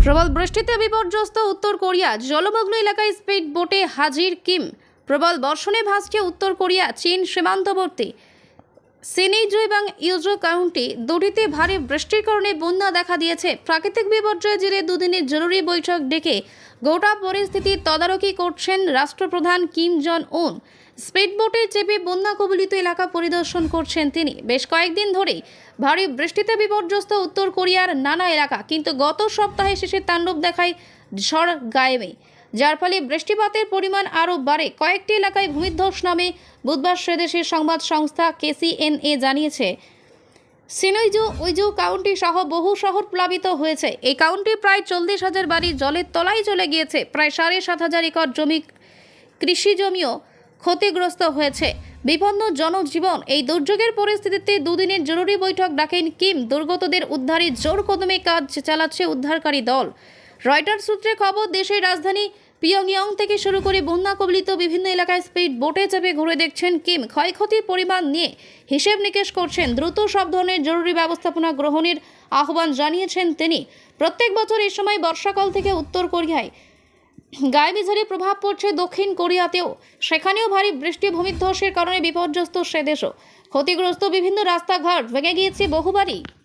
প্রবল বৃষ্টিতে বিপর্যস্ত উত্তর কোরিয়া। জলমগ্ন এলাকায় স্পিড বোটে হাজির কিম। প্রবল বর্ষণে ভাসছে উত্তর কোরিয়া চীন সীমান্তবর্তী সিনিজু এবং ইউজো কাউন্টি দুটিতে ভারী বৃষ্টির কারণে বন্যা দেখা দিয়েছে। প্রাকৃতিক বিপর্যয়ের জেরে দুদিনের জরুরি বৈঠক ডেকে গোটা পরিস্থিতির তদারকি করছেন রাষ্ট্রপ্রধান কিম জন উন। স্পিডবোটে চেপে বন্যা কবলিত এলাকা পরিদর্শন করছেন তিনি। বেশ কয়েকদিন ধরেই ভারী বৃষ্টিতে বিপর্যস্ত উত্তর কোরিয়ার নানা এলাকা, কিন্তু গত সপ্তাহে শেষে তাণ্ডব দেখায় ঝড় গায়েমে, যার ফলে বৃষ্টিপাতের পরিমাণ আরও বাড়ে। কয়েকটি এলাকায় ভূমিধ্বস নামে বুধবার সেদেশের সংবাদ সংস্থা KCNA জানিয়েছে। সিনিজু কাউন্টি সহ বহু শহর প্লাবিত হয়েছে। এই কাউন্টি প্রায় 40,000 বাড়ি জলের তলায় চলে গিয়েছে। প্রায় 7,500 একর জমি, কৃষি জমিও ক্ষতিগ্রস্ত হয়েছে। বিপন্ন জনজীবন। এই দুর্যোগের পরিস্থিতিতে দুদিনের জরুরি বৈঠক ডাকেন কিম। দুর্গতদের উদ্ধারে জোর কদমে কাজ চালাচ্ছে উদ্ধারকারী দল। রয়টার্স সূত্রে খবর, দেশের রাজধানী পিয়ংইয়ং থেকে শুরু করে বন্যা কবলিত বিভিন্ন এলাকায় স্পিড বোটে চেপে ঘুরে দেখছেন কিম। ক্ষয়ক্ষতির পরিমাণ নিয়ে হিসেব নিকেশ করছেন। দ্রুত সব ধরনের জরুরি ব্যবস্থাপনা গ্রহণের আহ্বান জানিয়েছেন তিনি। প্রত্যেক বছর এই সময় বর্ষাকাল থেকে উত্তর কোরিয়ায় গায়েবিঝড়ের প্রভাব পড়ছে দক্ষিণ কোরিয়াতেও। সেখানেও ভারী বৃষ্টি ভূমিধ্বসের কারণে বিপর্যস্ত সে দেশও। ক্ষতিগ্রস্ত বিভিন্ন রাস্তাঘাট, ভেঙে গিয়েছে বহু বাড়ি।